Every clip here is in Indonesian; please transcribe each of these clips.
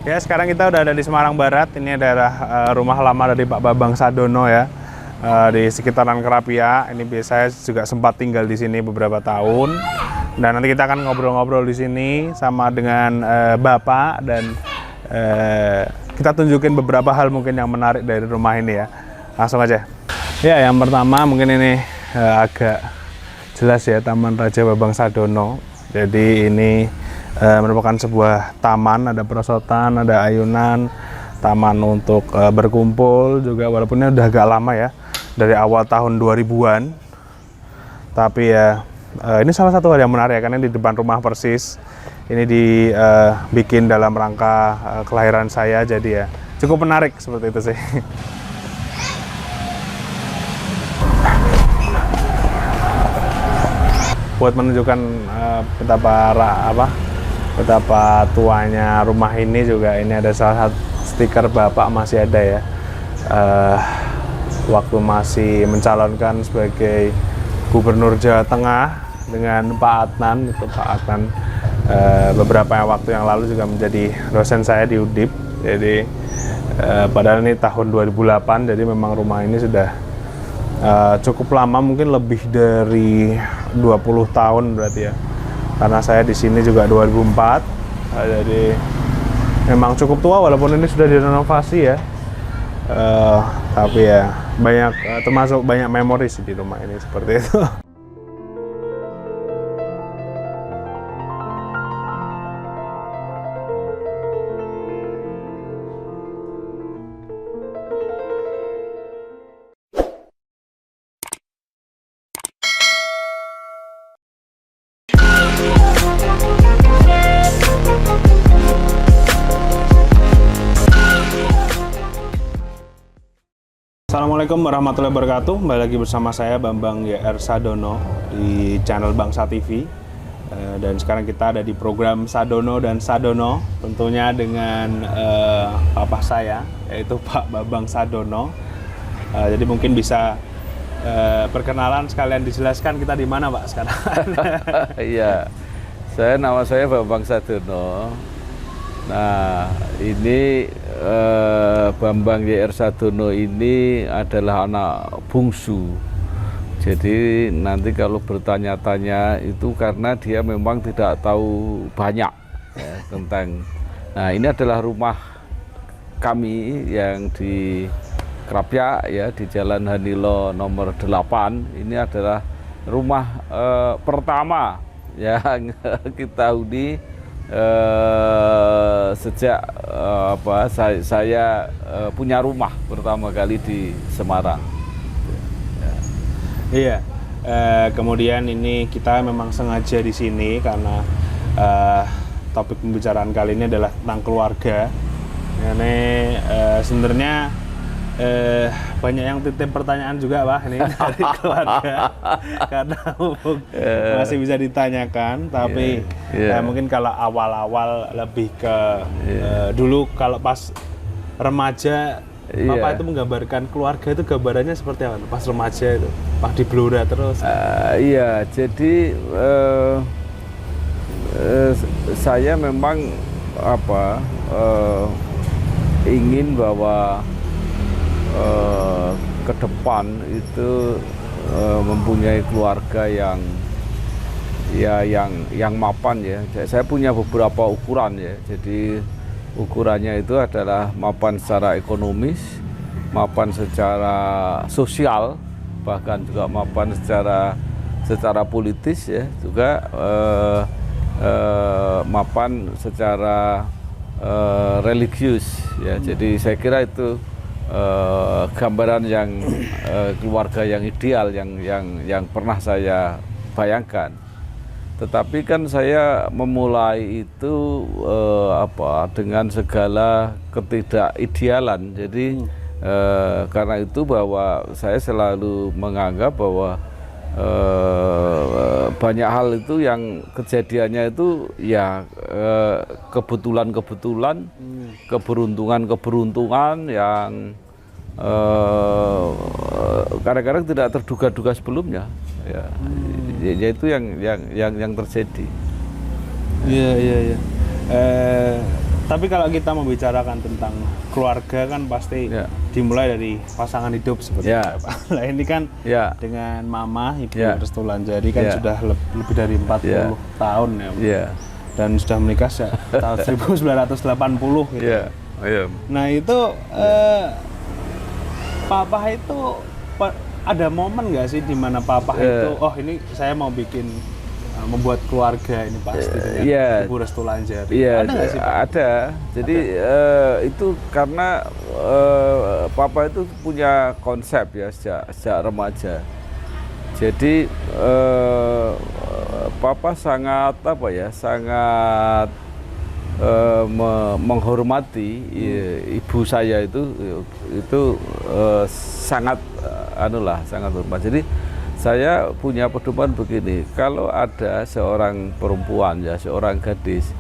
Ya, sekarang kita udah ada di Semarang Barat. Ini adalah rumah lama dari Pak Bambang Sadono ya. Di sekitaran Kerapia. Ini biasanya juga sempat tinggal di sini beberapa tahun. Dan nanti kita akan ngobrol-ngobrol di sini sama dengan Bapak dan kita tunjukin beberapa hal mungkin yang menarik dari rumah ini ya. Langsung aja. Ya, yang pertama mungkin ini agak jelas ya, Taman Raja Bambang Sadono. Jadi ini merupakan sebuah taman, ada perosotan, ada ayunan, taman untuk berkumpul juga, walaupun ini udah agak lama ya, dari awal tahun 2000-an. Tapi ya ini salah satu hal yang menarik ya, karena di depan rumah persis. Ini dibikin dalam rangka kelahiran saya, jadi ya cukup menarik seperti itu sih. Buat menunjukkan betapa tuanya rumah ini juga, ini ada salah satu stiker Bapak masih ada ya, waktu masih mencalonkan sebagai Gubernur Jawa Tengah dengan Pak Adnan. Itu Pak Adnan beberapa waktu yang lalu juga menjadi dosen saya di UDIP. Jadi padahal ini tahun 2008, jadi memang rumah ini sudah cukup lama, mungkin lebih dari 20 tahun berarti ya. Karena saya di sini juga 2004, jadi memang cukup tua walaupun ini sudah direnovasi ya. Tapi ya termasuk banyak memori sih di rumah ini seperti itu. Assalamualaikum warahmatullahi wabarakatuh. Kembali lagi bersama saya Bambang YR Sadono di channel Bangsa TV. Dan sekarang kita ada di program Sadono dan Sadono, tentunya dengan papa saya, yaitu Pak Bambang Sadono. Jadi mungkin bisa perkenalan sekalian dijelaskan kita di mana Pak sekarang. Iya, nama saya Bambang Sadono. Nah, ini Bambang YR Sadono ini adalah anak bungsu. Jadi nanti kalau bertanya-tanya itu karena dia memang tidak tahu banyak ya, tentang. Nah, ini adalah rumah kami yang di Kerapia ya, di Jalan Hanilo nomor 8. Ini adalah rumah pertama yang kita huni sejak saya punya rumah pertama kali di Semarang. Iya. Kemudian ini kita memang sengaja di sini karena topik pembicaraan kali ini adalah tentang keluarga. Ini sebenarnya banyak yang titip pertanyaan juga Pak ini dari keluarga karena masih bisa ditanyakan, tapi mungkin kalau awal-awal lebih ke dulu kalau pas remaja Bapak itu menggambarkan keluarga itu gambarannya seperti apa pas remaja itu, Pak di Blora terus? Iya, jadi saya memang ingin bahwa ke depan itu mempunyai keluarga yang mapan ya. Saya punya beberapa ukuran ya. Jadi ukurannya itu adalah mapan secara ekonomis, mapan secara sosial, bahkan juga mapan secara politis ya, juga mapan secara religius ya. Jadi saya kira itu gambaran yang keluarga yang ideal yang pernah saya bayangkan. Tetapi kan saya memulai itu dengan segala ketidakidealan. Jadi karena itu bahwa saya selalu menganggap bahwa banyak hal itu yang kejadiannya itu ya kebetulan-kebetulan, keberuntungan-keberuntungan yang kadang-kadang tidak terduga-duga sebelumnya. Ya, yaitu yang terjadi. Iya. Tapi kalau kita membicarakan tentang keluarga kan pasti Ya. dimulai dari pasangan hidup seperti Ya. itu, Pak. Nah ini kan Ya. dengan Mama Ibu Ya. Restulanjari kan Ya. sudah lebih dari 40 tahun ya, Pak. Iya. Dan sudah menikah sejak tahun 1980 gitu. Iya. Iya. Nah itu Papa itu ada momen nggak sih di mana Papa itu, oh ini saya mau bikin membuat keluarga ini pasti dengan Iya. Ibu Restulanjari. Iya, Ada nggak sih, Pak? ada. Jadi itu karena Papa itu punya konsep ya sejak remaja. Jadi Papa sangat apa ya, sangat menghormati ibu saya itu sangat sangat hormat. Jadi saya punya pedoman begini, kalau ada seorang perempuan ya, seorang gadis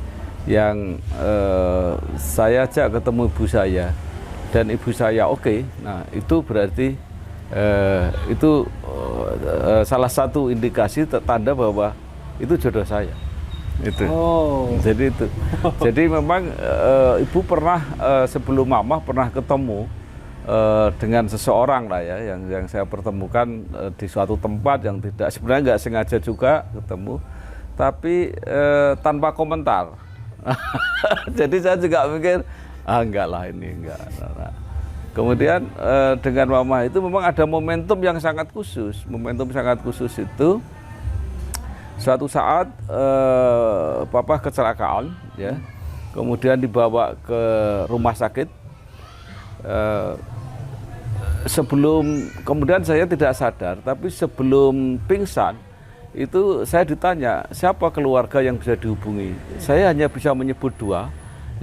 yang saya ajak ketemu ibu saya dan ibu saya oke, nah itu berarti itu salah satu indikasi tanda bahwa itu jodoh saya. Itu. Oh. Jadi itu. Jadi memang ibu pernah sebelum Mama pernah ketemu dengan seseorang lah ya, yang saya pertemukan di suatu tempat yang tidak, sebenarnya nggak sengaja juga ketemu, tapi tanpa komentar. Jadi saya juga mikir, enggak lah ini enggak. Nah, kemudian dengan Mama itu memang ada momentum yang sangat khusus. Momentum sangat khusus itu suatu saat Papa kecelakaan ya, kemudian dibawa ke rumah sakit. Kemudian saya tidak sadar, tapi sebelum pingsan itu saya ditanya siapa keluarga yang bisa dihubungi. Saya hanya bisa menyebut dua,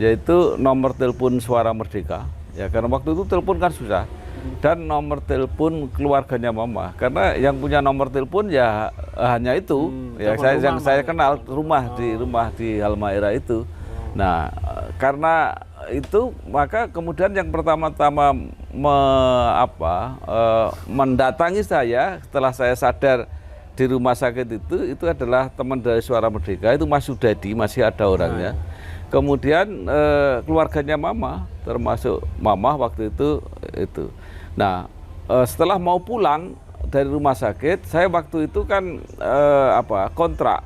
yaitu nomor telepon Suara Merdeka ya, karena waktu itu telepon kan susah, dan nomor telepon keluarganya Mama, karena yang punya nomor telepon ya hanya itu ya, yang saya kenal rumah di Halmahera itu. Nah, karena itu maka kemudian yang pertama-tama mendatangi saya setelah saya sadar di rumah sakit itu adalah teman dari Suara Merdeka, itu Mas Sudadi, masih ada orangnya. Kemudian keluarganya Mama, termasuk Mama waktu itu. Nah, setelah mau pulang dari rumah sakit, saya waktu itu kan kontrak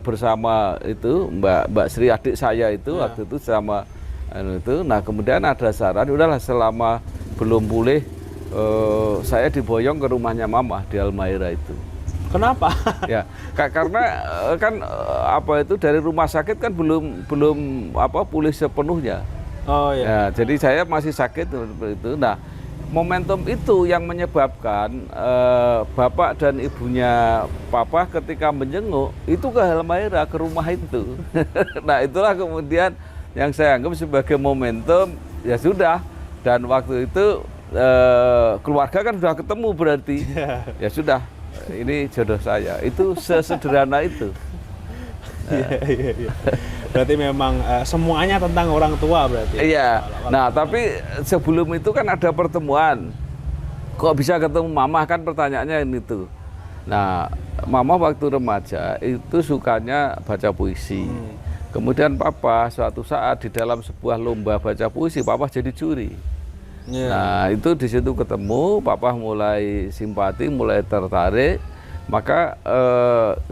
bersama itu Mbak Sri, adik saya itu waktu itu sama itu. Nah, kemudian ada saran, udahlah selama belum pulih saya diboyong ke rumahnya Mama di Halmahera itu. Kenapa? Ya, karena kan itu dari rumah sakit kan belum pulih sepenuhnya. Oh ya. Ya, jadi saya masih sakit seperti itu. Nah, momentum itu yang menyebabkan bapak dan ibunya Papa ketika menjenguk itu ke Halmahera, ke rumah itu. Nah, itulah kemudian yang saya anggap sebagai momentum, ya sudah. Dan waktu itu keluarga kan sudah ketemu berarti. Ya sudah, ini jodoh saya. Itu sesederhana itu. Iya. Berarti memang semuanya tentang orang tua berarti. Iya. Nah, tapi sebelum itu kan ada pertemuan. Kok bisa ketemu Mama, kan pertanyaannya ini tuh. Nah, Mama waktu remaja itu sukanya baca puisi. Kemudian Papa suatu saat di dalam sebuah lomba baca puisi, Papa jadi juri. Nah, itu di situ ketemu, Papa mulai simpati, mulai tertarik. Maka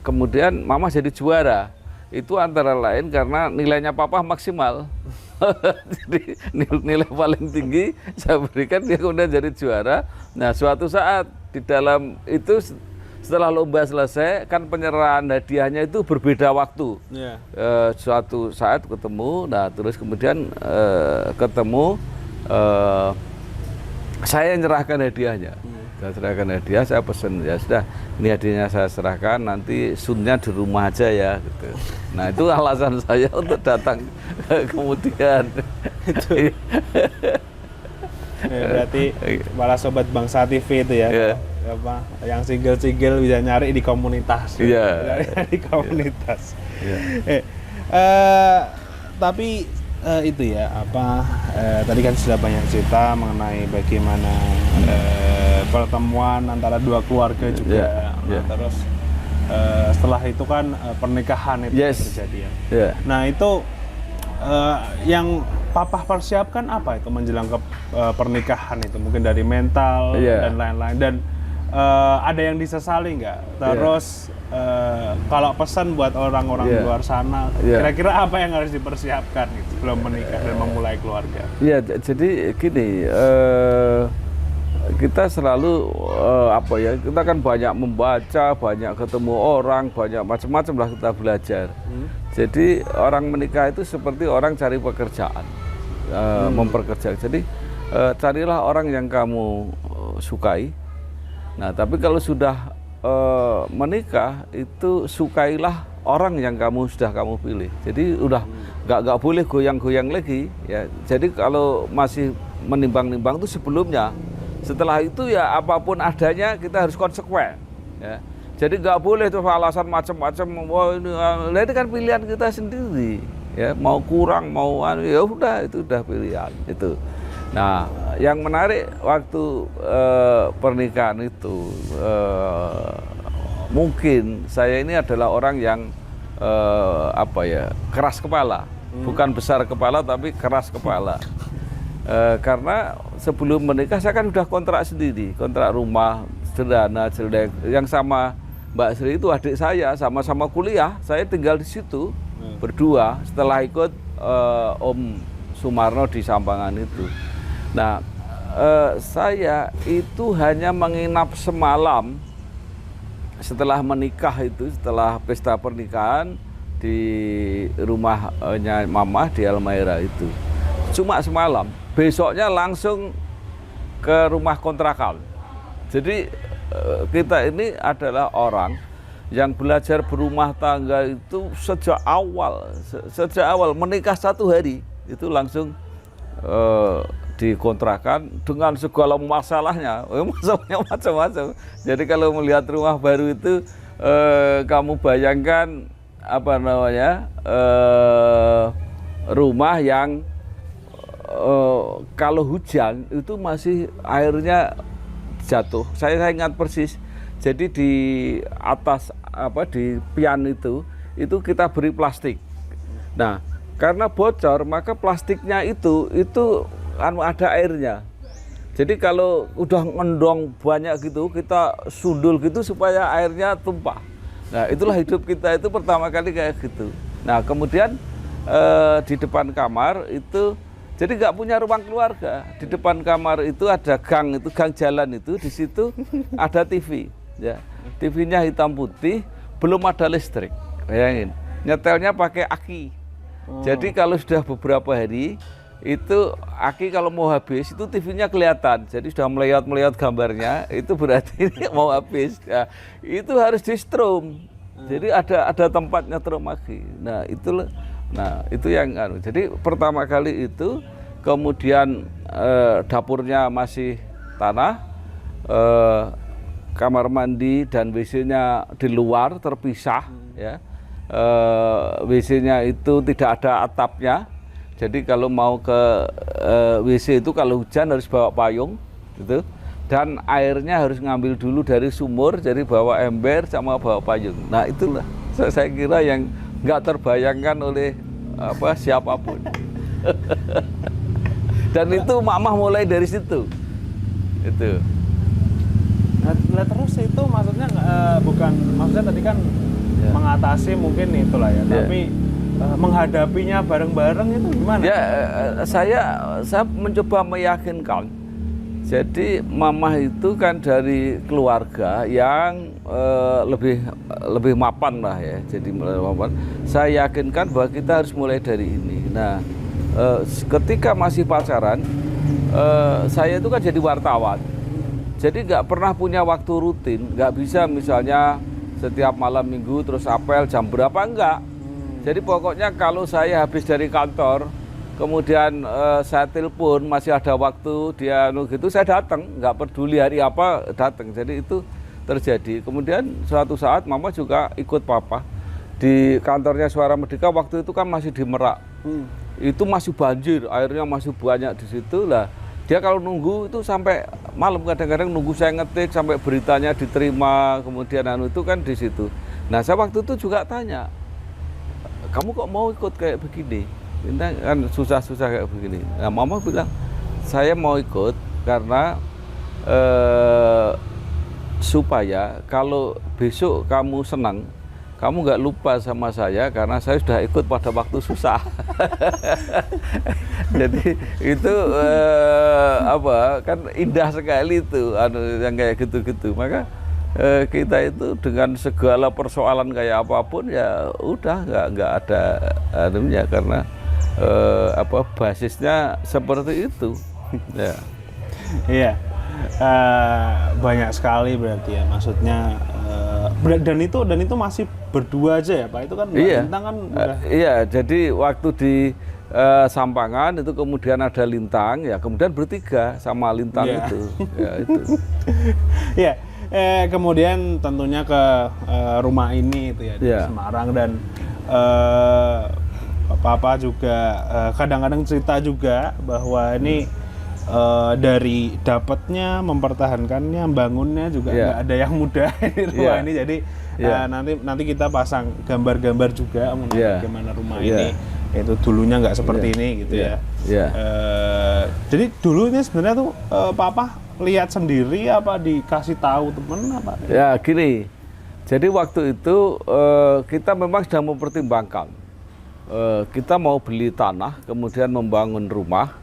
kemudian Mama jadi juara. Itu antara lain karena nilainya Papa maksimal. Jadi nilai paling tinggi saya berikan, dia kemudian jadi juara. Nah, suatu saat di dalam itu setelah lomba selesai kan penyerahan hadiahnya itu berbeda waktu. Suatu saat ketemu, nah terus kemudian ketemu, saya nyerahkan hadiahnya. Saya serahkan hadiah, saya pesen, ya sudah, ini hadiahnya saya serahkan, nanti sunnya di rumah aja ya gitu. Nah, itu alasan saya untuk datang kemudian. Berarti para sobat Bangsa TV itu ya, yang single-single bisa nyari di komunitas. Di komunitas. Tapi itu ya, tadi kan sudah banyak cerita mengenai bagaimana pertemuan antara dua keluarga juga. Terus setelah itu kan pernikahan itu terjadi ya. Nah, itu yang papa persiapkan apa itu menjelang ke pernikahan itu? Mungkin dari mental dan lain-lain. Dan ada yang disesali nggak? Terus kalau pesan buat orang-orang di luar sana, kira-kira apa yang harus dipersiapkan gitu, sebelum menikah dan memulai keluarga? Iya, jadi gini, kita selalu kita kan banyak membaca, banyak ketemu orang, banyak macam-macam lah kita belajar. Jadi orang menikah itu seperti orang cari pekerjaan, memperkerjakan. Jadi carilah orang yang kamu sukai. Nah, tapi kalau sudah menikah itu sukailah orang yang sudah kamu pilih. Jadi udah nggak boleh goyang-goyang lagi. Ya, jadi kalau masih menimbang-nimbang itu sebelumnya. Setelah itu ya apapun adanya kita harus konsekuen. Ya. Jadi nggak boleh tuh alasan macam-macam. Wah ini kan pilihan kita sendiri. Ya mau kurang mau ya udah itu udah pilihan itu. Nah yang menarik waktu pernikahan itu mungkin saya ini adalah orang yang keras kepala. Bukan besar kepala tapi keras kepala. Karena sebelum menikah saya kan udah kontrak sendiri, kontrak rumah sederhana, jelek. Yang sama Mbak Sri itu adik saya, sama-sama kuliah, saya tinggal di situ berdua setelah ikut Om Sumarno di Sampangan itu. Nah, saya itu hanya menginap semalam setelah menikah itu, setelah pesta pernikahan di rumahnya Mama di Almaira itu. Cuma semalam. Besoknya langsung ke rumah kontrakan. Jadi kita ini adalah orang yang belajar berumah tangga itu sejak awal menikah 1 hari itu langsung dikontrakan dengan segala masalahnya macam-macam. Jadi kalau melihat rumah baru itu kamu bayangkan rumah yang kalau hujan itu masih airnya jatuh. Saya ingat persis. Jadi di atas di pian itu kita beri plastik. Nah, karena bocor maka plastiknya itu ada airnya. Jadi kalau udah ngendong banyak gitu kita sundul gitu supaya airnya tumpah. Nah, itulah hidup kita itu pertama kali kayak gitu. Nah, kemudian di depan kamar itu jadi nggak punya ruang keluarga. Di depan kamar itu ada gang jalan itu, di situ ada TV. Ya, TV-nya hitam putih, belum ada listrik. Bayangin, nyetelnya pakai aki. Jadi kalau sudah beberapa hari itu aki kalau mau habis itu TV-nya kelihatan. Jadi sudah melihat gambarnya, itu berarti ini mau habis. Ya, itu harus di strom. Jadi ada tempat nyetrum aki. Nah, itu yang jadi pertama kali itu, kemudian dapurnya masih tanah, kamar mandi dan WC-nya di luar terpisah, ya. WC-nya itu tidak ada atapnya. Jadi kalau mau ke WC itu kalau hujan harus bawa payung, gitu. Dan airnya harus ngambil dulu dari sumur, jadi bawa ember sama bawa payung. Nah itulah saya kira yang nggak terbayangkan oleh siapapun. Dan itu Mama mulai dari situ. Itu. Nah, terus itu maksudnya maksudnya tadi kan mengatasi mungkin itulah ya, tapi menghadapinya bareng-bareng itu gimana? Ya, saya mencoba meyakinkan. Jadi Mama itu kan dari keluarga yang lebih mapan lah ya. Jadi mapan. Saya yakinkan bahwa kita harus mulai dari ini. Nah, ketika masih pacaran, saya itu kan jadi wartawan. Jadi nggak pernah punya waktu rutin. Nggak bisa misalnya setiap malam minggu terus apel jam berapa, enggak. Jadi pokoknya kalau saya habis dari kantor, kemudian saya telepon masih ada waktu dia gitu, saya datang, nggak peduli hari apa datang. Jadi itu terjadi. Kemudian suatu saat Mama juga ikut Papa di kantornya Suara Merdeka, waktu itu kan masih di Merak. Itu masih banjir, airnya masih banyak di situ lah. Dia kalau nunggu itu sampai malam, kadang-kadang nunggu saya ngetik sampai beritanya diterima, kemudian itu kan di situ. Nah, saya waktu itu juga tanya, kamu kok mau ikut kayak begini? Kita kan susah-susah kayak begini. Nah, mama bilang, saya mau ikut karena supaya kalau besok kamu senang, kamu nggak lupa sama saya karena saya sudah ikut pada waktu susah. Jadi itu apa kan indah sekali itu yang kayak gitu-gitu. Maka kita itu dengan segala persoalan kayak apapun ya udah nggak ada anunya karena apa basisnya seperti itu. Ya. Iya. Banyak sekali berarti ya, maksudnya dan itu masih berdua aja ya Pak, itu kan Lintang kan udah... Iya, jadi waktu di Sampangan itu kemudian ada Lintang, ya kemudian bertiga sama Lintang itu, ya itu. Iya, kemudian tentunya ke rumah ini itu ya di Semarang, dan Papa juga kadang-kadang cerita juga bahwa ini dari dapatnya, mempertahankannya, bangunnya juga nggak ada yang mudah di rumah ini. Jadi nanti kita pasang gambar-gambar juga mengenai bagaimana rumah ini itu dulunya nggak seperti ini gitu ya. Jadi dulu ini sebenarnya tuh Papa lihat sendiri apa dikasih tahu temen apa? Ya gini, jadi waktu itu kita memang sedang mempertimbangkan kita mau beli tanah kemudian membangun rumah,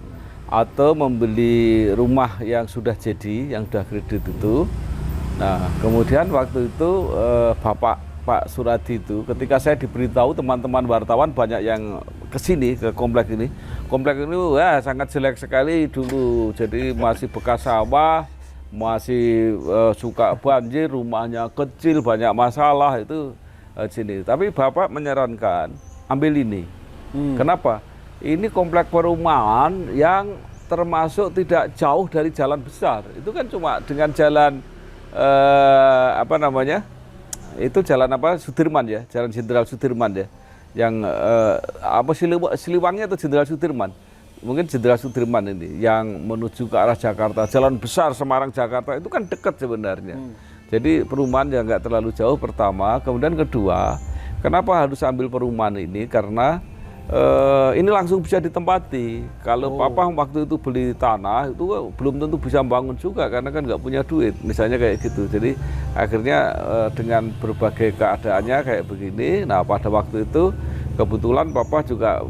atau membeli rumah yang sudah jadi, yang sudah kredit itu. Nah, kemudian waktu itu Pak Suradi itu, ketika saya diberitahu teman-teman wartawan banyak yang kesini ke komplek ini. Komplek ini wah sangat jelek sekali dulu, jadi masih bekas sawah, masih suka banjir, rumahnya kecil, banyak masalah itu sini. Tapi Bapak menyarankan ambil ini. Kenapa? Ini komplek perumahan yang termasuk tidak jauh dari jalan besar. Itu kan cuma dengan jalan apa namanya? Itu jalan apa? Sudirman ya, Jalan Jenderal Sudirman ya. Yang apa Siliwangi atau Jenderal Sudirman? Mungkin Jenderal Sudirman ini yang menuju ke arah Jakarta. Jalan besar Semarang Jakarta itu kan dekat sebenarnya. Jadi perumahan yang nggak terlalu jauh pertama. Kemudian kedua, kenapa harus ambil perumahan ini? Karena ini langsung bisa ditempati. Kalau Papa waktu itu beli tanah itu belum tentu bisa bangun juga karena kan nggak punya duit, misalnya kayak gitu. Jadi akhirnya dengan berbagai keadaannya kayak begini. Nah pada waktu itu kebetulan Papa juga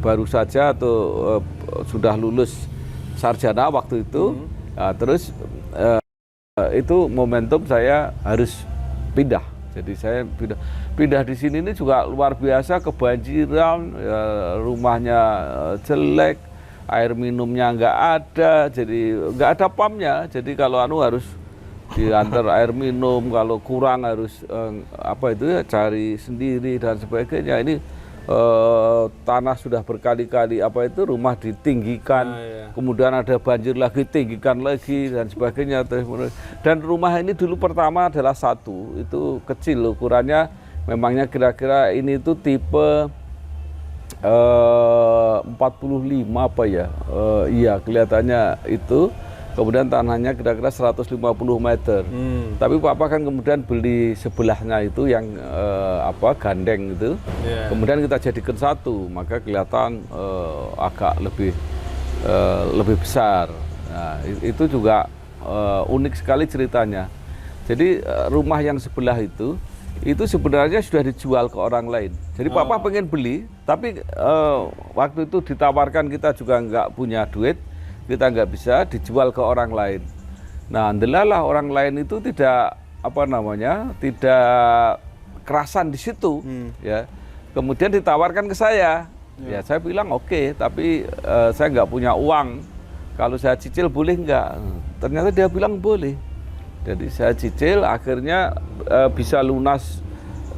baru saja atau sudah lulus sarjana waktu itu. Nah, terus itu momentum saya harus pindah. Jadi saya pindah di sini ini juga luar biasa, kebanjiran, ya, rumahnya jelek, air minumnya nggak ada, jadi nggak ada pumpnya. Jadi kalau harus diantar air minum, kalau kurang harus apa itu ya cari sendiri dan sebagainya. Ini tanah sudah berkali-kali apa itu rumah ditinggikan, kemudian ada banjir lagi, tinggikan lagi dan sebagainya. Dan rumah ini dulu pertama adalah satu, itu kecil ukurannya, memangnya kira-kira ini itu tipe 45 apa ya, iya kelihatannya itu. Kemudian tanahnya kira-kira 150 meter. Tapi Papa kan kemudian beli sebelahnya itu yang apa gandeng itu. Kemudian kita jadikan satu, maka kelihatan agak lebih besar. Nah, itu juga unik sekali ceritanya. Jadi rumah yang sebelah itu sebenarnya sudah dijual ke orang lain. Jadi Papa pengen beli, tapi waktu itu ditawarkan kita juga nggak punya duit. Kita nggak bisa, dijual ke orang lain. Nah, ndelalah orang lain itu tidak apa namanya, tidak kerasan di situ, ya. Kemudian ditawarkan ke saya, ya saya bilang oke, tapi saya nggak punya uang. Kalau saya cicil boleh nggak? Ternyata dia bilang boleh. Jadi saya cicil, akhirnya bisa lunas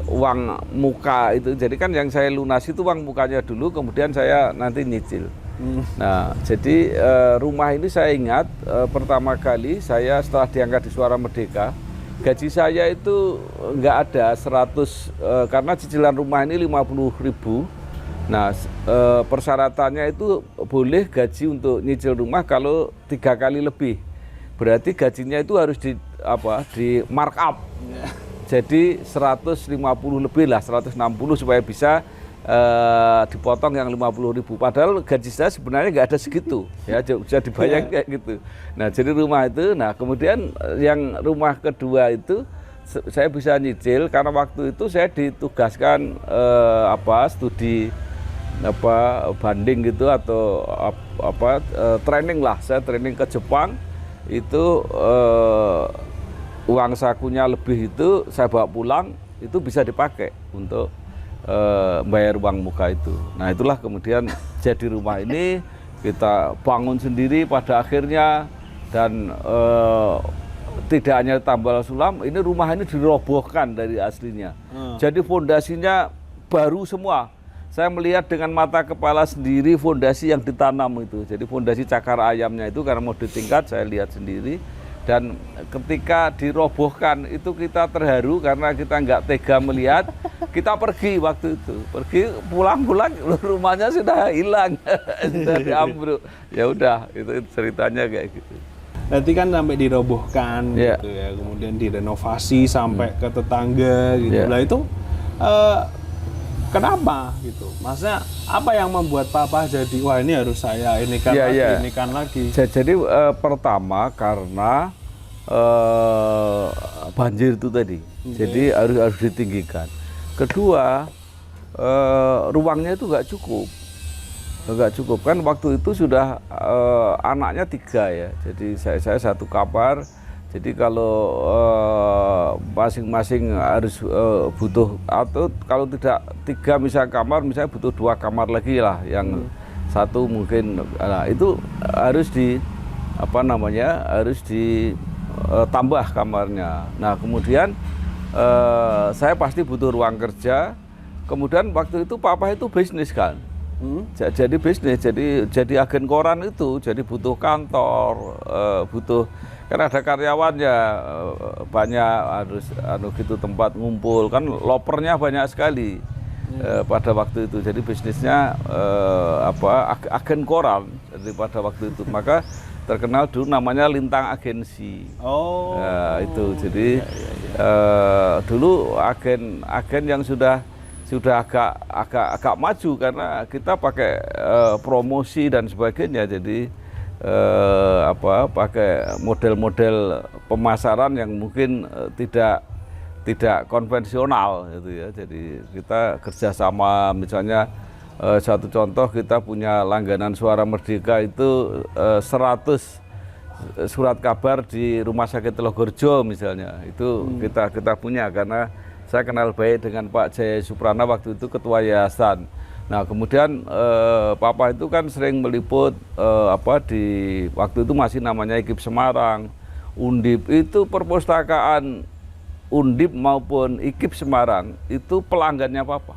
uang muka itu. Jadi kan yang saya lunas itu uang mukanya dulu, kemudian saya nanti nyicil. Nah, jadi rumah ini saya ingat pertama kali saya setelah diangkat di Suara Merdeka, gaji saya itu nggak ada 100 karena cicilan rumah ini 50.000. Nah, persyaratannya itu boleh gaji untuk nyicil rumah kalau 3 kali lebih. Berarti gajinya itu harus di mark up. Jadi 150 lebih lah, 160 supaya bisa dipotong yang 50.000. Padahal gaji saya sebenarnya nggak ada segitu, ya bisa dibayang kayak gitu. Nah jadi rumah itu, nah kemudian yang rumah kedua itu saya bisa nyicil karena waktu itu saya ditugaskan studi banding gitu atau training lah. Saya training ke Jepang itu uang sakunya lebih itu saya bawa pulang itu bisa dipakai untuk bayar uang muka itu. Nah itulah kemudian jadi rumah ini kita bangun sendiri pada akhirnya dan tidak hanya tambal sulam, ini rumah ini dirobohkan dari aslinya. Jadi fondasinya baru semua. Saya melihat dengan mata kepala sendiri fondasi yang ditanam itu. Jadi fondasi cakar ayamnya itu karena mau ditingkat saya lihat sendiri. Dan ketika dirobohkan itu kita terharu karena kita nggak tega melihat. Kita pergi waktu itu, pulang-pulang rumahnya sudah hilang, sudah diambruk. Ya udah, itu ceritanya kayak gitu. Nanti kan sampai dirobohkan gitu ya, kemudian direnovasi sampai ke tetangga gitu. Lah itu kenapa gitu? Maksudnya apa yang membuat Papa jadi wah ini harus saya inikan lagi. Jadi pertama karena banjir itu tadi. Jadi harus ditinggikan. Kedua, ruangnya itu nggak cukup kan waktu itu sudah anaknya 3 ya, jadi saya 1 kamar, jadi kalau masing-masing harus butuh atau kalau tidak 3 misalnya kamar, misalnya butuh 2 kamar lagi lah, yang 1 mungkin, nah itu harus harus ditambah kamarnya. Nah kemudian saya pasti butuh ruang kerja. Kemudian waktu itu Papa itu bisnis kan, jadi bisnis, jadi agen koran itu, jadi butuh kantor, butuh kan ada karyawannya banyak, harus gitu tempat ngumpul kan, lopernya banyak sekali pada waktu itu. Jadi bisnisnya agen koran. Jadi pada waktu itu maka terkenal dulu namanya Lintang Agensi. Nah, itu jadi dulu agen yang sudah agak maju karena kita pakai promosi dan sebagainya. Jadi pakai model-model pemasaran yang mungkin tidak konvensional gitu ya. Jadi kita kerjasama, misalnya satu contoh, kita punya langganan Suara Merdeka itu 100 surat kabar di Rumah Sakit Telogorjo misalnya. Itu kita punya karena saya kenal baik dengan Pak Jaya Suprana waktu itu ketua yayasan. Nah kemudian Papa itu kan sering meliput di waktu itu masih namanya IKIP Semarang, Undip. Itu perpustakaan Undip maupun IKIP Semarang itu pelanggannya Papa.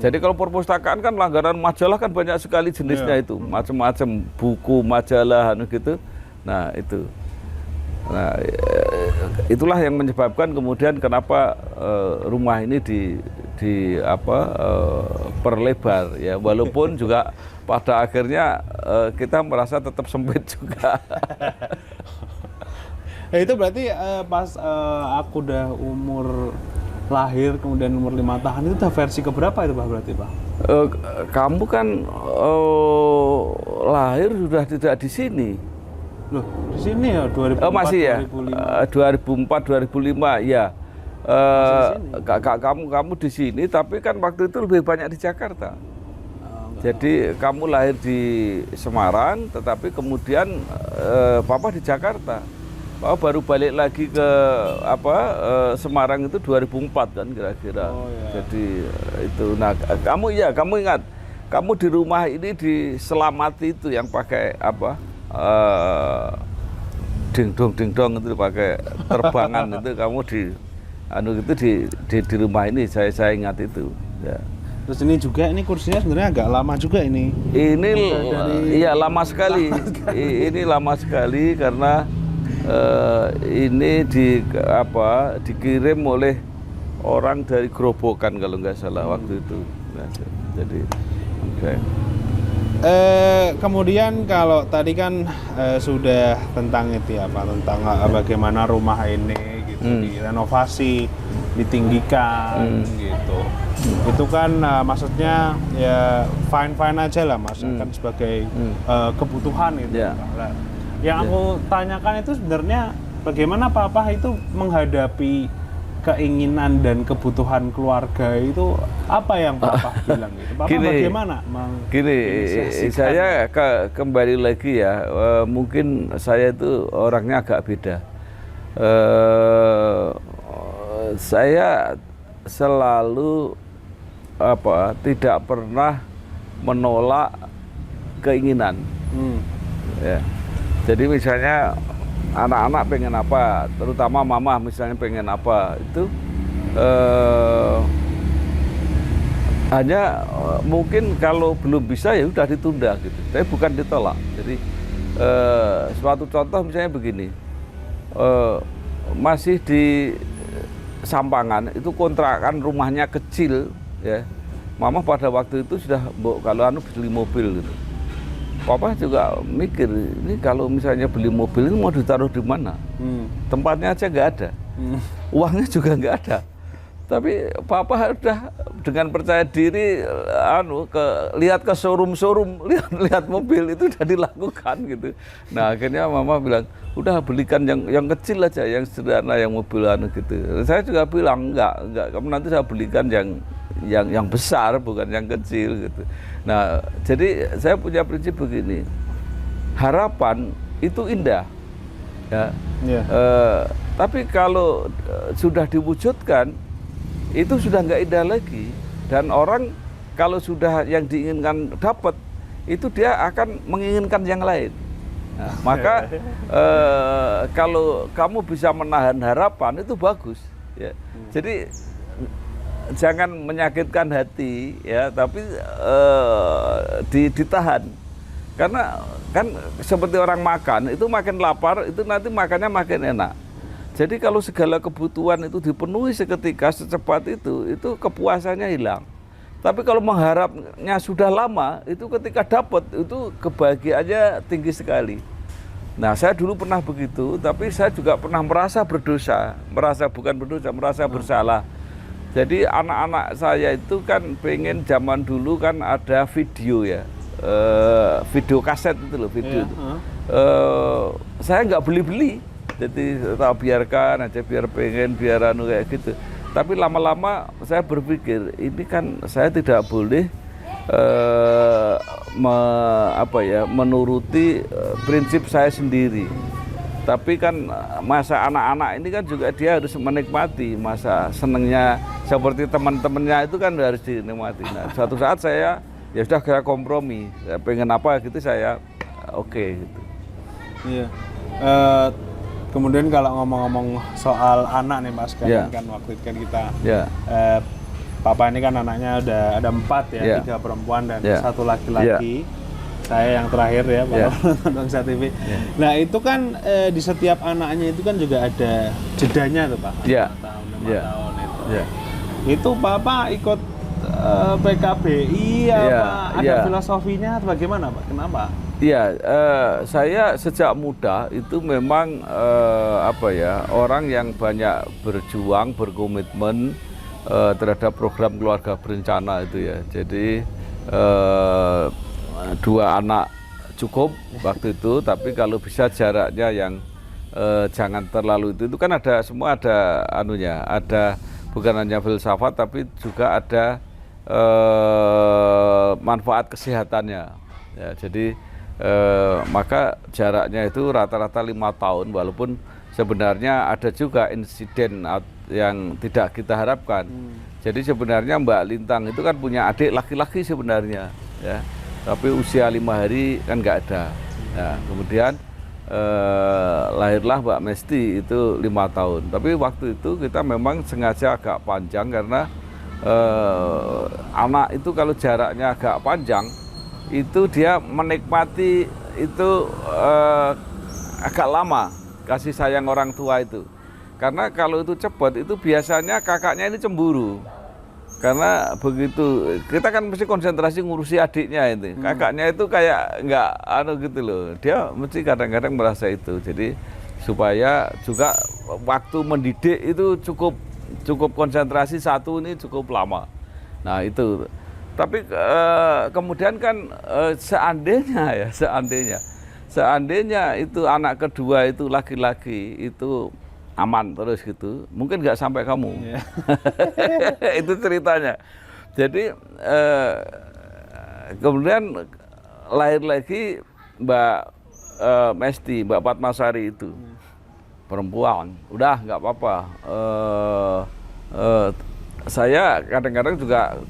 Jadi kalau perpustakaan kan langganan majalah kan banyak sekali jenisnya itu, macam-macam buku, majalah, gitu. Nah itu, itulah yang menyebabkan kemudian kenapa rumah ini perlebar ya, walaupun juga pada akhirnya kita merasa tetap sempit juga. Itu berarti pas aku udah umur lahir, kemudian umur 5 tahun, itu udah versi keberapa itu Pak berarti Pak? Kamu kan lahir sudah tidak di sini. Loh, di sini ya 2004, masih ya? 2004, 2005 ya. Kamu di sini, tapi kan waktu itu lebih banyak di Jakarta. Jadi kamu lahir di Semarang, tetapi kemudian Papa di Jakarta. Papa baru balik lagi ke Semarang itu 2004 kan kira-kira. Jadi itu. Nah kamu ingat, kamu di rumah ini diselamati itu yang pakai dingdong itu pakai terbangan itu, kamu di rumah ini saya ingat itu ya. Terus ini kursinya sebenarnya agak lama juga ini. Iya lama sekali. Ini lama sekali karena ini dikirim oleh orang dari Grobogan kalau nggak salah waktu itu. Nah, jadi kemudian kalau tadi kan sudah tentang itu ya Pak, tentang bagaimana rumah ini gitu direnovasi, ditinggikan gitu. itu kan maksudnya ya fine aja lah mas, kan sebagai kebutuhan itu. Ya. Nah, yang aku tanyakan itu sebenarnya bagaimana papa itu menghadapi keinginan dan kebutuhan keluarga itu, apa yang papa bilang gitu? Papa bagaimana saya kembali lagi ya, mungkin saya itu orangnya agak beda. Saya selalu tidak pernah menolak keinginan. Ya. Jadi misalnya anak-anak pengen apa, terutama mama misalnya pengen apa, itu hanya mungkin kalau belum bisa ya udah ditunda gitu, tapi bukan ditolak. Jadi suatu contoh misalnya begini, masih di Sampangan itu kontrakan rumahnya kecil ya, mama pada waktu itu sudah kalau beli mobil gitu. Papa juga mikir, ini kalau misalnya beli mobil ini mau ditaruh di mana? Tempatnya aja nggak ada, uangnya juga nggak ada. Tapi Papa udah dengan percaya diri, lihat ke showroom, lihat mobil itu udah dilakukan gitu. Nah akhirnya Mama bilang, udah belikan yang kecil aja, yang sederhana, yang mobilan gitu. Saya juga bilang enggak, kamu nanti saya belikan yang besar, bukan yang kecil gitu. Nah, jadi saya punya prinsip begini, harapan itu indah, ya. Yeah. Tapi kalau sudah diwujudkan, itu sudah nggak indah lagi. Dan orang kalau sudah yang diinginkan dapat, itu dia akan menginginkan yang lain. Nah, maka kalau kamu bisa menahan harapan itu bagus, ya. Jadi jangan menyakitkan hati ya, tapi ditahan. Karena kan seperti orang makan, itu makin lapar itu nanti makannya makin enak. Jadi kalau segala kebutuhan itu dipenuhi seketika secepat itu kepuasannya hilang. Tapi kalau mengharapnya sudah lama, itu ketika dapat itu kebahagiaannya tinggi sekali. Nah, saya dulu pernah begitu, tapi saya juga pernah merasa berdosa, merasa bersalah. Jadi anak-anak saya itu kan pengen, zaman dulu kan ada video ya, video kaset itu loh, video itu. Saya nggak beli-beli, jadi tak biarkan aja, biar pengen, biar kayak gitu. Tapi lama-lama saya berpikir, ini kan saya tidak boleh menuruti prinsip saya sendiri. Tapi kan masa anak-anak ini kan juga dia harus menikmati masa senengnya, seperti teman-temannya itu kan harus dinikmati. Nah, suatu saat saya ya sudah kayak kompromi, saya pengen apa gitu saya oke gitu. Iya. Kemudian kalau ngomong-ngomong soal anak nih Mas, kan waktu itu kan kita Papa ini kan anaknya ada 4 ya, 3 perempuan dan 1 laki-laki. Saya yang terakhir ya, Pak Bangsa TV. Nah itu kan di setiap anaknya itu kan juga ada jedanya tuh Pak, 5 tahun, 5 tahun itu. Itu Papa ikut PKBI ada filosofinya atau bagaimana Pak? Kenapa? Iya, saya sejak muda itu memang orang yang banyak berjuang, berkomitmen terhadap program keluarga berencana itu ya. Jadi 2 anak cukup waktu itu, tapi kalau bisa jaraknya yang jangan terlalu itu kan ada semua, ada ada bukan hanya filsafat tapi juga ada manfaat kesehatannya ya. Jadi maka jaraknya itu rata-rata 5 tahun, walaupun sebenarnya ada juga insiden yang tidak kita harapkan. Jadi sebenarnya Mbak Lintang itu kan punya adik laki-laki sebenarnya ya, tapi usia 5 hari kan nggak ada. Nah, kemudian lahirlah Mbak Mesti itu 5 tahun. Tapi waktu itu kita memang sengaja agak panjang karena anak itu kalau jaraknya agak panjang itu dia menikmati itu agak lama kasih sayang orang tua itu. Karena kalau itu cepat itu biasanya kakaknya ini cemburu. Karena begitu, kita kan mesti konsentrasi ngurusi adiknya itu. Kakaknya itu kayak nggak gitu loh. Dia mesti kadang-kadang merasa itu. Jadi supaya juga waktu mendidik itu cukup konsentrasi satu ini cukup lama. Nah itu. Tapi kemudian kan seandainya itu anak kedua itu laki-laki itu aman terus gitu, mungkin nggak sampai kamu. Itu ceritanya. Jadi kemudian lahir lagi Mbak Mesti, Mbak Padmasari itu perempuan, udah nggak apa-apa. Saya kadang-kadang juga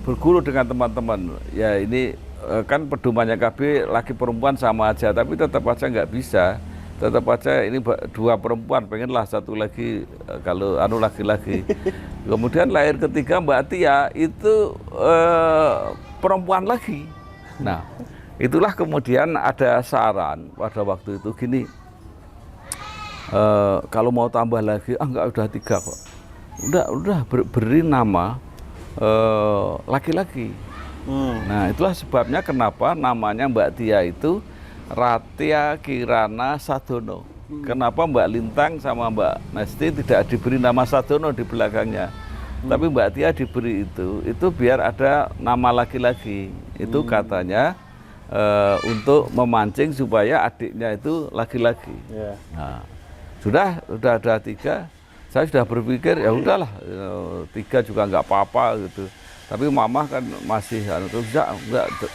berguru dengan teman-teman, ya ini kan pedomannya KB laki perempuan sama aja, tapi tetap aja nggak bisa, tetap aja ini dua perempuan, pengenlah satu lagi kalau anu laki-laki. Kemudian lahir ketiga Mbak Tia itu perempuan lagi. Nah itulah kemudian ada saran pada waktu itu gini, kalau mau tambah lagi, enggak, udah 3 kok, udah beri nama laki-laki. Nah itulah sebabnya kenapa namanya Mbak Tia itu Ratia Kirana Sadono. Kenapa Mbak Lintang sama Mbak Mesti tidak diberi nama Sadono di belakangnya, tapi Mbak Tia diberi itu biar ada nama laki-laki. Itu katanya untuk memancing supaya adiknya itu laki-laki. Nah sudah ada 3. Saya sudah berpikir ya udahlah 3 juga nggak apa-apa gitu. Tapi mama kan masih enggak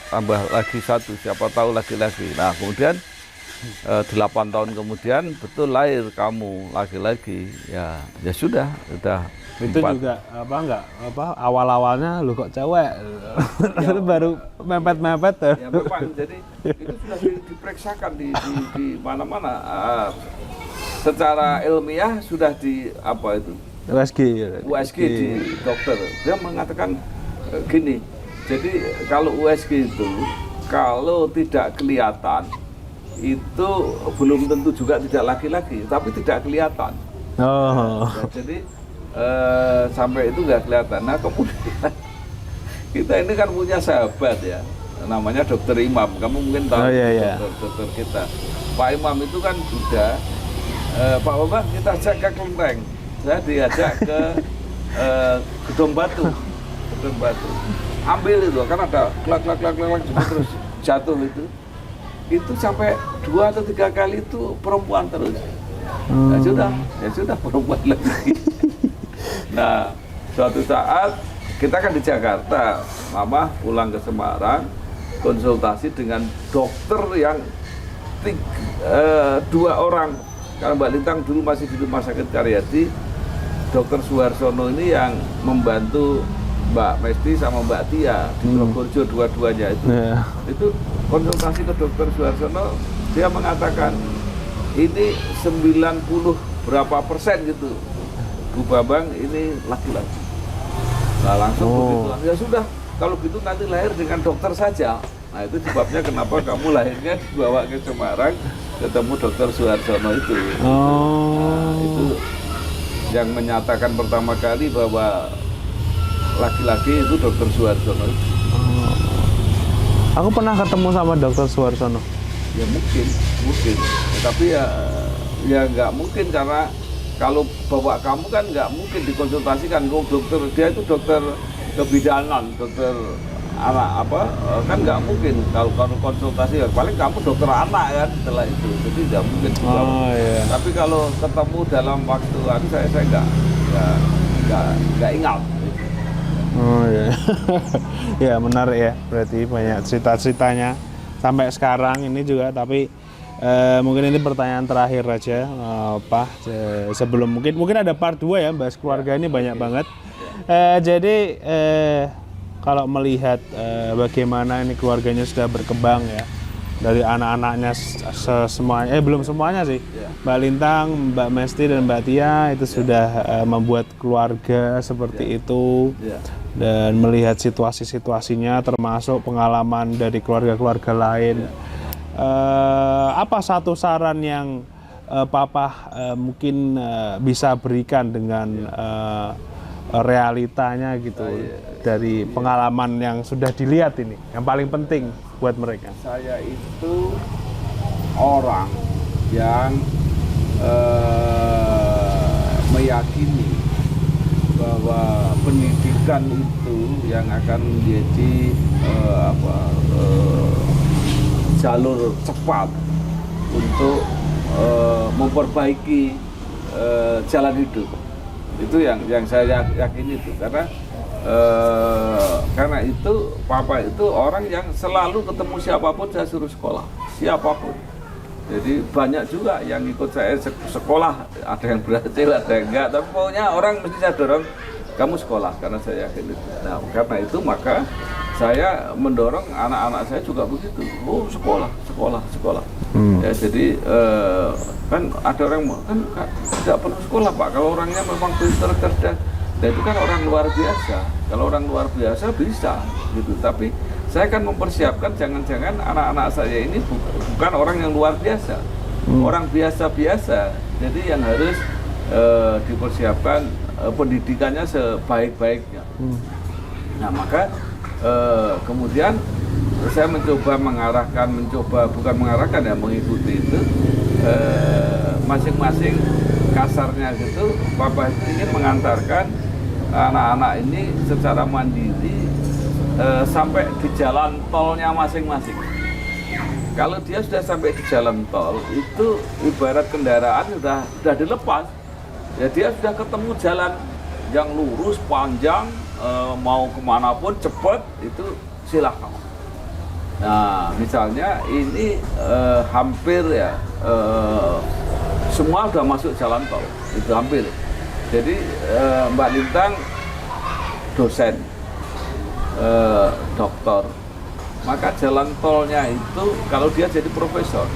tambah lagi 1, siapa tahu laki-laki. Nah kemudian 8 tahun kemudian betul lahir kamu laki-laki. Ya sudah itu 4. Juga awal-awalnya lu kok cewek. Ya, baru mepet-mepet. Ya memang, jadi itu sudah diperiksakan di mana-mana. Secara ilmiah sudah di apa itu USG di dokter, dia mengatakan gini, jadi kalau USG itu kalau tidak kelihatan itu belum tentu juga tidak laki-laki, tapi tidak kelihatan. Nah, jadi sampai itu nggak kelihatan. Nah kemudian kita ini kan punya sahabat ya, namanya Dokter Imam, kamu mungkin tahu. Dokter kita Pak Imam itu kan sudah Pak Bambang kita ajak ke Kelenteng, saya diajak ke Gedung Batu, ambil itu kan ada klak terus jatuh itu sampai 2 atau 3 kali itu perempuan terus. Ya sudah perempuan lagi. Nah suatu saat kita kan di Jakarta, mama pulang ke Semarang konsultasi dengan dokter yang 2 orang. Kalau Mbak Lintang dulu masih di Rumah Sakit Karyadi, Dokter Suharsono ini yang membantu Mbak Mesti sama Mbak Tia di Probolinggo dua-duanya itu. Itu konsultasi ke Dokter Suharsono, dia mengatakan ini 90 berapa persen gitu, Bu Bambang ini laki-laki. Nah langsung begitu, ya sudah kalau gitu nanti lahir dengan dokter saja. Nah itu sebabnya kenapa kamu lahirnya dibawa ke Semarang ketemu Dokter Suharsono itu. Nah, itu yang menyatakan pertama kali bahwa laki-laki itu Dokter Suharsono itu. Aku pernah ketemu sama Dokter Suharsono. Ya mungkin, tapi ya nggak mungkin, karena kalau bawa kamu kan nggak mungkin dikonsultasikan. Dokter dia itu dokter kebidanan, dokter anak kan nggak mungkin. Kalau konsultasi ya paling kamu dokter anak kan setelah itu, jadi nggak mungkin. Tapi kalau ketemu dalam waktu saya nggak ingat. Ya menarik ya, berarti banyak cerita-ceritanya sampai sekarang ini juga. Tapi mungkin ini pertanyaan terakhir aja, Pak, sebelum mungkin ada part 2 ya, bahas keluarga ini banyak banget. Jadi kalau melihat bagaimana ini keluarganya sudah berkembang ya, dari anak-anaknya semuanya, belum semuanya sih, Mbak Lintang, Mbak Mesti dan Mbak Tia itu sudah membuat keluarga seperti itu, dan melihat situasi-situasinya termasuk pengalaman dari keluarga-keluarga lain. Apa satu saran yang Papa mungkin bisa berikan dengan realitanya gitu, dari pengalaman yang sudah dilihat ini, yang paling penting buat mereka? Saya itu orang yang meyakini bahwa pendidikan bukan itu yang akan menjadi jalur cepat untuk memperbaiki jalan hidup. Itu yang saya yakini itu, karena itu papa itu orang yang selalu ketemu siapapun saya suruh sekolah, siapapun. Jadi banyak juga yang ikut saya sekolah, ada yang berhasil, ada yang enggak, tapi pokoknya orang mesti saya dorong, kamu sekolah, karena saya yakin itu. Nah, karena itu maka saya mendorong anak-anak saya juga begitu. Oh, sekolah. Ya, jadi kan ada orang kan tidak perlu sekolah, Pak. Kalau orangnya memang pintar, cerdas, dan itu kan orang luar biasa. Kalau orang luar biasa bisa gitu. Tapi saya akan mempersiapkan jangan-jangan anak-anak saya ini bukan orang yang luar biasa, orang biasa-biasa. Jadi yang harus dipersiapkan pendidikannya sebaik-baiknya. Nah, maka kemudian saya mencoba mengikuti itu, masing-masing kasarnya gitu. Papa itu ingin mengantarkan anak-anak ini secara mandiri sampai di jalan tolnya masing-masing. Kalau dia sudah sampai di jalan tol, itu ibarat kendaraan sudah dilepas. Ya, dia sudah ketemu jalan yang lurus, panjang, mau kemanapun cepat, itu silahkan. Nah, misalnya ini hampir ya semua sudah masuk jalan tol, itu hampir. Jadi Mbak Lintang dosen, dokter, maka jalan tolnya itu kalau dia jadi profesor.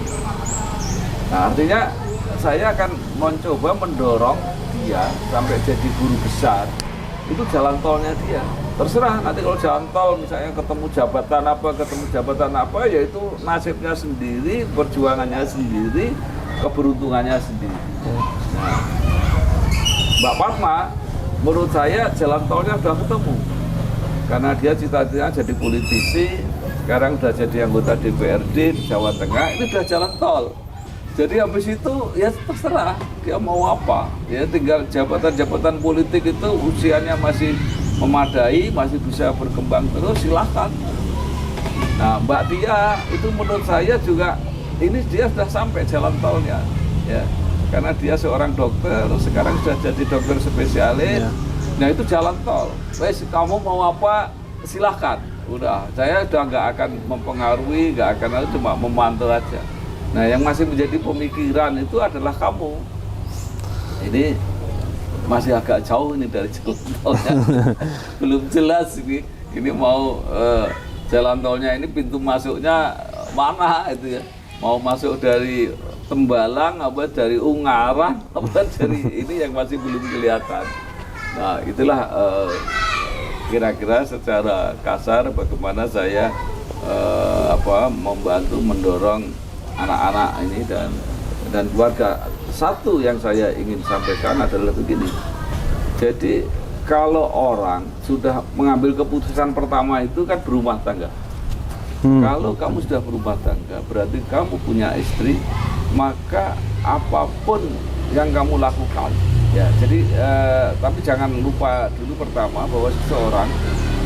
Nah, artinya saya akan mencoba mendorong dia sampai jadi guru besar. Itu jalan tolnya dia. Terserah nanti kalau jalan tol misalnya ketemu jabatan apa, yaitu nasibnya sendiri, perjuangannya sendiri, keberuntungannya sendiri. Nah, Mbak Padma, menurut saya jalan tolnya sudah ketemu. Karena dia cita-citanya jadi politisi, sekarang sudah jadi anggota DPRD di Jawa Tengah, ini sudah jalan tol. Jadi habis itu ya terserah dia mau apa. Ya tinggal jabatan-jabatan politik itu usianya masih memadai, masih bisa berkembang terus, silahkan. Nah, Mbak Tia itu menurut saya juga ini dia sudah sampai jalan tolnya, ya. Karena dia seorang dokter, sekarang sudah jadi dokter spesialis. Ya. Nah, itu jalan tol. Wes, kamu mau apa? Silahkan. Udah, saya udah nggak akan mempengaruhi, nggak akan, cuma memantau aja. Nah, yang masih menjadi pemikiran itu adalah kamu. Ini masih agak jauh ini dari jalan tolnya. Belum jelas ini. Ini mau jalan tolnya ini pintu masuknya mana itu ya? Mau masuk dari Tembalang apa dari Ungaran apa dari ini yang masih belum kelihatan. Nah, itulah kira-kira secara kasar bagaimana saya membantu mendorong anak-anak ini dan keluarga. Satu yang saya ingin sampaikan adalah begini. Jadi kalau orang sudah mengambil keputusan pertama itu kan berumah tangga. Kalau kamu sudah berumah tangga, berarti kamu punya istri, maka apapun yang kamu lakukan, ya. Jadi tapi jangan lupa dulu pertama bahwa seseorang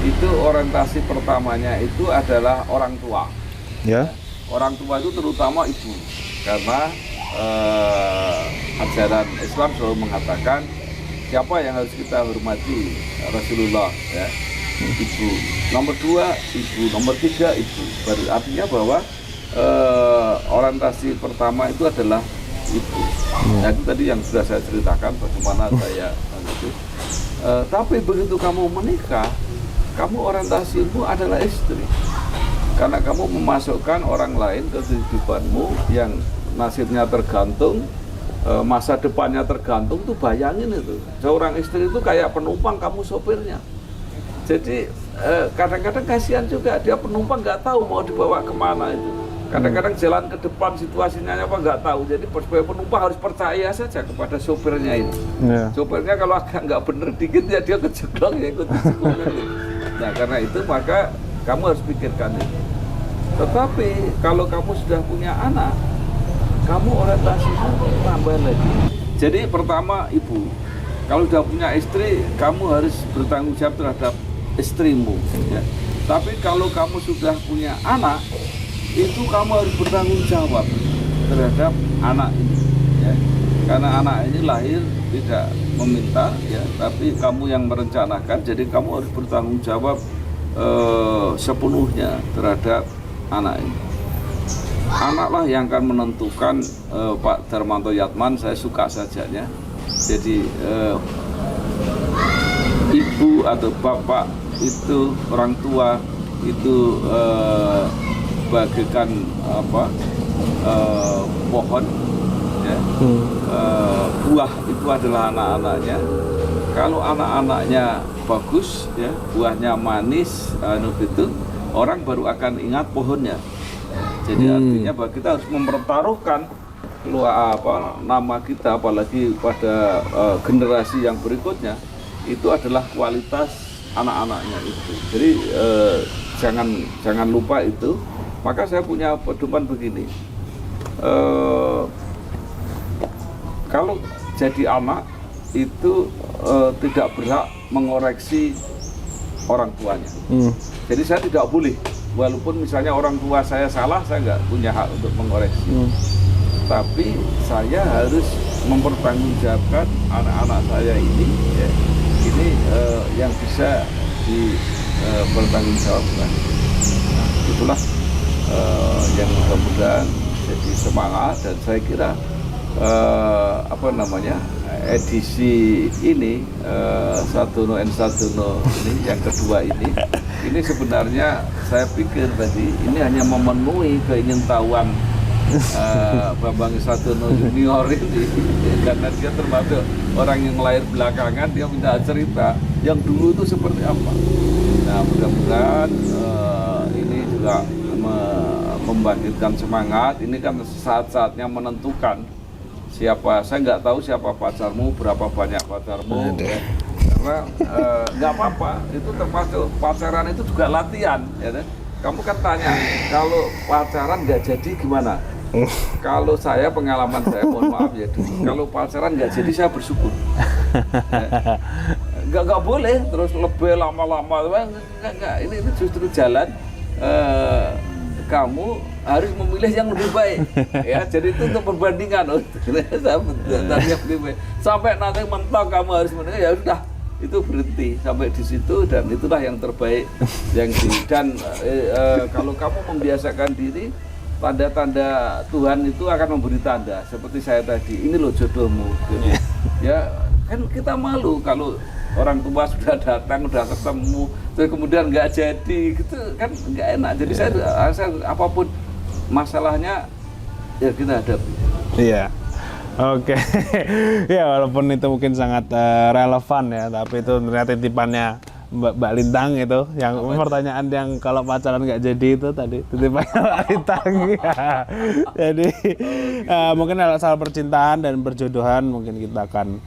itu orientasi pertamanya itu adalah orang tua. Ya. Orang tua itu terutama ibu, karena ajaran Islam selalu mengatakan siapa yang harus kita hormati, Rasulullah, ya, ibu. Nomor 2 ibu, nomor 3 ibu. Artinya bahwa orientasi pertama itu adalah ibu. Nah, itu tadi yang sudah saya ceritakan bagaimana saya itu. Tapi begitu kamu menikah, kamu orientasimu adalah istri. Karena kamu memasukkan orang lain ke kehidupanmu yang nasibnya tergantung, masa depannya tergantung, tuh bayangin itu. Seorang istri itu kayak penumpang, kamu sopirnya. Jadi kadang-kadang kasihan juga, dia penumpang nggak tahu mau dibawa kemana itu. Kadang-kadang jalan ke depan situasinya apa nggak tahu. Jadi sebagai penumpang harus percaya saja kepada sopirnya ini. Yeah. Sopirnya kalau agak nggak bener dikit ya dia kejeglong, ya ikut kejeglong. Nah, karena itu maka kamu harus pikirkan itu. Tetapi kalau kamu sudah punya anak, kamu orientasinya tambah lagi. Jadi pertama ibu, Kalau sudah punya istri, kamu harus bertanggung jawab terhadap istrimu. Ya. Tapi kalau kamu sudah punya anak, itu kamu harus bertanggung jawab terhadap anak ini. Ya. Karena anak ini lahir tidak meminta, ya, tapi kamu yang merencanakan. Jadi kamu harus bertanggung jawab sepenuhnya terhadap anak ini. Anaklah yang akan menentukan Pak Darmanto Yatman, saya suka sajanya. Jadi ibu atau bapak itu, orang tua itu bagaikan pohon, ya. Buah itu adalah anak-anaknya. Kalau anak-anaknya bagus, ya, buahnya manis, itu orang baru akan ingat pohonnya. Jadi artinya bahwa kita harus mempertaruhkan nama kita, apalagi pada generasi yang berikutnya, itu adalah kualitas anak-anaknya itu. Jadi jangan lupa itu. Maka saya punya pedoman begini. Kalau jadi anak itu tidak berhak mengoreksi orang tuanya. Jadi saya tidak boleh, walaupun misalnya orang tua saya salah, saya nggak punya hak untuk mengoreksi. Tapi saya harus mempertanggungjawabkan anak-anak saya ini, ya, ini yang bisa dipertanggungjawabkan. Itulah yang mudah-mudahan jadi semangat, dan saya kira edisi ini Sadono and Sadono ini yang kedua ini sebenarnya saya pikir tadi ini hanya memenuhi keingintahuan Bambang Sadono Junior ini, karena dia termasuk orang yang lahir belakangan, dia minta cerita yang dulu itu seperti apa. Nah, mudah-mudahan ini juga membangkitkan semangat. Ini kan saat-saatnya menentukan siapa. Saya nggak tahu siapa pacarmu, berapa banyak pacarmu, ya. Karena nggak apa-apa, itu termasuk pacaran itu juga latihan, ya. Kamu kan tanya, kalau pacaran nggak jadi gimana? Kalau saya, pengalaman saya, mohon maaf ya, kalau pacaran nggak jadi saya bersyukur. Nggak boleh terus lebih lama-lama, nggak. Ini justru jalan. Kamu harus memilih yang lebih baik, ya. Jadi itu untuk perbandingan. Sampai nanti mentok kamu harus menilai, ya sudah, itu berhenti sampai di situ, dan itulah yang terbaik dan kalau kamu membiasakan diri, tanda-tanda Tuhan itu akan memberi tanda seperti saya tadi, ini loh jodohmu, gitu. Ya kan kita malu kalau orang tua sudah datang, sudah ketemu, terus kemudian nggak jadi, gitu kan nggak enak. Jadi saya apapun masalahnya ya kita hadapi. Iya. Oke. Ya, walaupun itu mungkin sangat relevan ya, tapi itu ternyata titipannya Mbak Lintang itu, yang pertanyaan yang kalau pacaran nggak jadi itu tadi, titipannya Mbak Lintang. Jadi mungkin soal percintaan dan perjodohan mungkin kita akan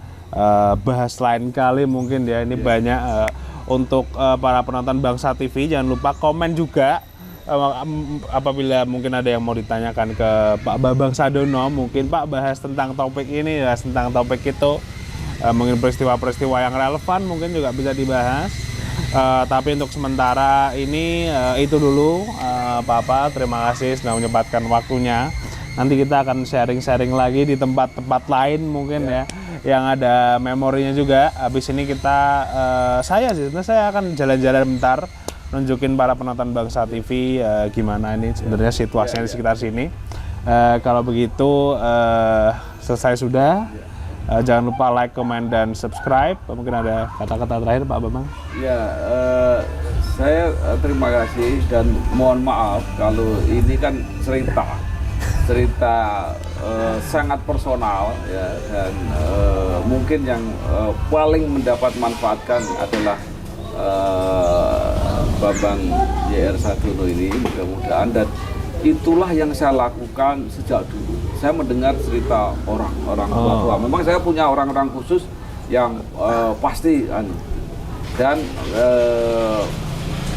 bahas lain kali mungkin ya. Ini banyak untuk para penonton Bangsa TV, jangan lupa komen juga apabila mungkin ada yang mau ditanyakan ke Pak Bambang Sadono, mungkin Pak bahas tentang topik ini ya, tentang topik itu, mungkin peristiwa-peristiwa yang relevan mungkin juga bisa dibahas. Tapi untuk sementara ini itu dulu, Pak, terima kasih sudah menyempatkan waktunya. Nanti kita akan sharing-sharing lagi di tempat-tempat lain mungkin ya, yang ada memorinya juga. Habis ini kita, saya akan jalan-jalan bentar, nunjukin para penonton Bangsa TV gimana ini sebenarnya situasinya di sekitar sini. Kalau begitu selesai sudah. Jangan lupa like, comment, dan subscribe. Mungkin ada kata-kata terakhir Pak Bambang? Ya, saya terima kasih dan mohon maaf kalau ini kan cerita sangat personal ya, dan mungkin yang paling mendapat manfaatkan adalah Bambang JR Sadono ini, mudah-mudahan. Dan itulah yang saya lakukan sejak dulu. Saya mendengar cerita orang-orang tua. Memang saya punya orang-orang khusus yang pasti, dan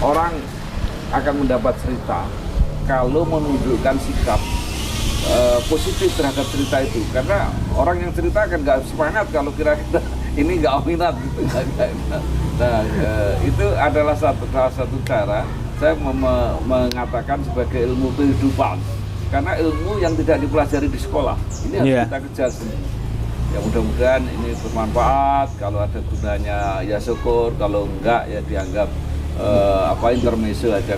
orang akan mendapat cerita kalau menunjukkan sikap positif terhadap cerita itu. Karena orang yang cerita kan nggak semangat kalau kira-kira ini nggak minat gitu. Nggak minat. Nah, itu adalah salah satu cara saya mengatakan sebagai ilmu kehidupan, karena ilmu yang tidak dipelajari di sekolah ini harus kita kejar sendiri. Ya mudah-mudahan ini bermanfaat. Kalau ada gunanya ya syukur, kalau enggak ya dianggap intermezzo aja.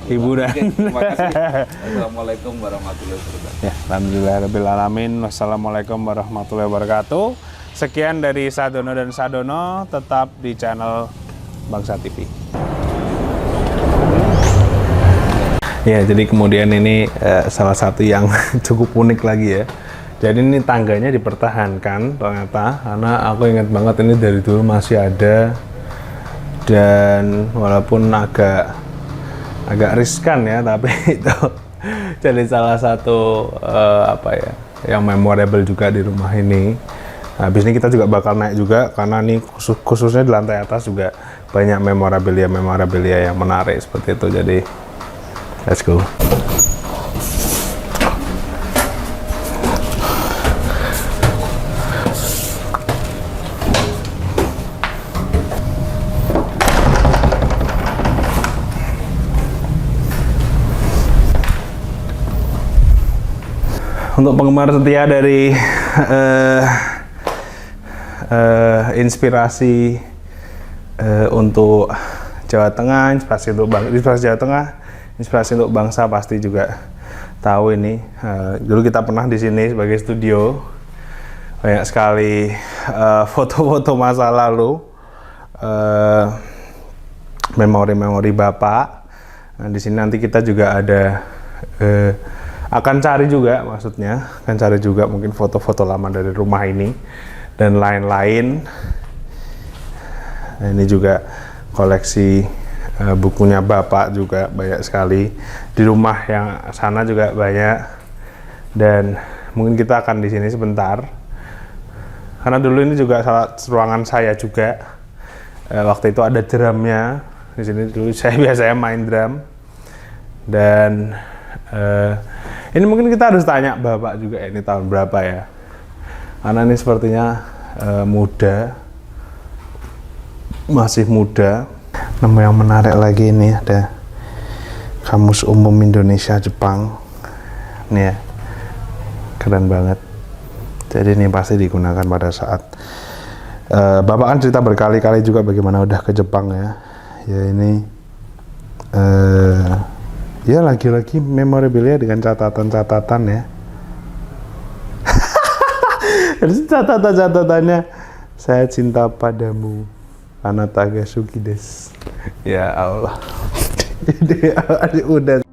Hiburan. Oke, terima kasih. Assalamualaikum warahmatullahi wabarakatuh. Ya, alhamdulillahirabbil alamin. Wassalamualaikum warahmatullahi wabarakatuh. Sekian dari Sadono dan Sadono, tetap di channel Bangsa TV. Ya, jadi kemudian ini salah satu yang cukup unik lagi ya. Jadi ini tangganya dipertahankan ternyata, karena aku ingat banget ini dari dulu masih ada, dan walaupun agak riskan ya, tapi itu jadi salah satu yang memorable juga di rumah ini. Habis ini kita juga bakal naik juga, karena ini khususnya di lantai atas juga banyak memorabilia yang menarik seperti itu. Jadi let's go. Untuk penggemar setia dari inspirasi untuk Jawa Tengah, inspirasi Jawa Tengah, inspirasi untuk bangsa, pasti juga tahu ini. Dulu kita pernah di sini sebagai studio, banyak sekali foto-foto masa lalu, memori-memori Bapak. Nah, di sini nanti kita juga ada akan cari juga mungkin foto-foto lama dari rumah ini dan lain-lain. Nah, ini juga koleksi bukunya Bapak juga banyak sekali. Di rumah yang sana juga banyak, dan mungkin kita akan di sini sebentar karena dulu ini juga salah ruangan saya juga. Waktu itu ada drumnya di sini, dulu saya biasanya main drum. Dan ini mungkin kita harus tanya Bapak juga, ini tahun berapa ya, karena ini sepertinya masih muda. Nama yang menarik lagi ini ada Kamus Umum Indonesia Jepang, ini ya, keren banget. Jadi ini pasti digunakan pada saat Bapak kan cerita berkali-kali juga bagaimana udah ke Jepang ya. Ya ini ya lagi-lagi memorabilia dengan catatan-catatan ya. Jadi catatan-catatannya, saya cinta padamu, Anata Gasuki desu. Ya Allah. Ini udah.